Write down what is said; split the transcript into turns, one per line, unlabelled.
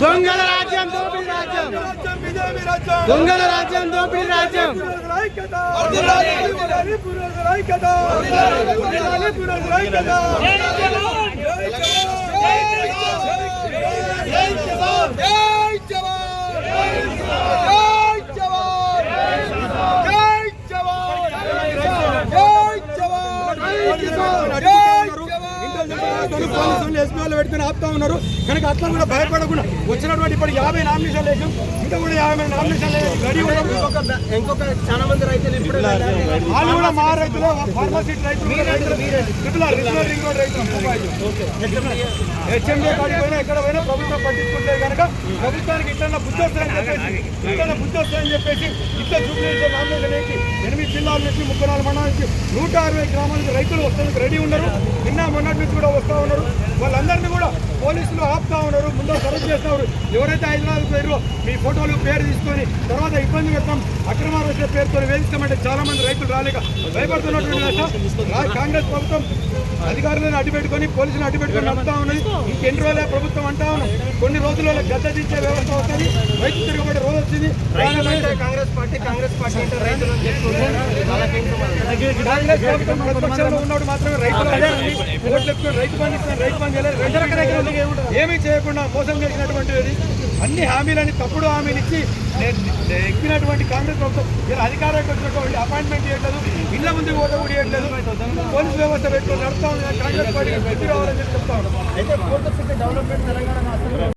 దొంగల రాజ్యం దోపిడీ రాజ్యం దొంగల రాజ్యం దోపిడీ రాజ్యం
ఎస్పీ పెట్టుకుని ఆపుతా ఉన్నారు కనుక అట్లా కూడా భయపడకుండా వచ్చినటువంటి ఇప్పుడు 50 నామినేషన్లు వేసాం ఇంకా కూడా 50 నామినేషన్లు గడి ఇంకొక చాలా మంది రైతులు ఇప్పుడు వాళ్ళు కూడా మా రైతులు ఫార్మసీ రైతులు రింగ్ రోడ్ రైతులు హెచ్ఎండి కాడికి పోయినా ఎక్కడ పోయినా ప్రభుత్వం పట్టించుకుంటే కనుక ప్రభుత్వానికి ఇట్లా బుద్ధి వస్తుందని చెప్పేసి ఇట్లా చూపించే నామినేషన్ వేసి 8 జిల్లాల నుంచి 34 మండలాల నుంచి 160 గ్రామాల నుంచి రైతులు వస్తానికి రెడీ ఉన్నారు. నిన్న మొన్నటి నుంచి కూడా వస్తూ ఉన్నారు. వాళ్ళందరినీ కూడా పోలీసులు ఆపుతా ఉన్నారు, ముందు సరెండర్ చేస్తూ ఉన్నారు. ఎవరైతే హైదరాబాద్ పోయారో మీ ఫోటోలు పేరు తీసుకొని తర్వాత ఇబ్బంది పెడతాం అక్రమార్కుల పేరుతో వేధిస్తామంటే చాలా మంది రైతులు రాలేక భయపడుతున్నటువంటి కాంగ్రెస్ ప్రభుత్వం అధికారులను అడ్డుపెట్టుకొని పోలీసులు అడ్డుపెట్టుకొని నడుపుతా ఉన్నది. ఇంకెన్ని రోజులే ప్రభుత్వం అంటా ఉన్నాం, కొన్ని రోజుల్లో గద్ద దించే వ్యవస్థ వస్తుంది. రైతు తిరగబడే రోజు వచ్చింది. కాంగ్రెస్ పార్టీ అంటే రైతులు కాంగ్రెస్ ప్రభుత్వం ప్రతిపక్షంలో ఉన్నప్పుడు మాత్రమే రైతులు రైతు బంధు ఏమీ చేయకుండా మోసం చేసినటువంటి అన్ని హామీలని తప్పుడు హామీలు ఇచ్చి ఎక్కినటువంటి కాంగ్రెస్ ప్రభుత్వం ఇలా అధికారానికి వచ్చినటువంటి అపాయింట్మెంట్ చేయట్లేదు, ఇళ్ల ముందు ఓట కూడా చేయట్లేదు, పోలీసు వ్యవస్థ పెట్టుకొని నడుపుతా ఉంది. కాంగ్రెస్ పార్టీకి ప్రతి రావాలని చెప్తా ఉన్నాం. అయితే డెవలప్మెంట్ తెలంగాణ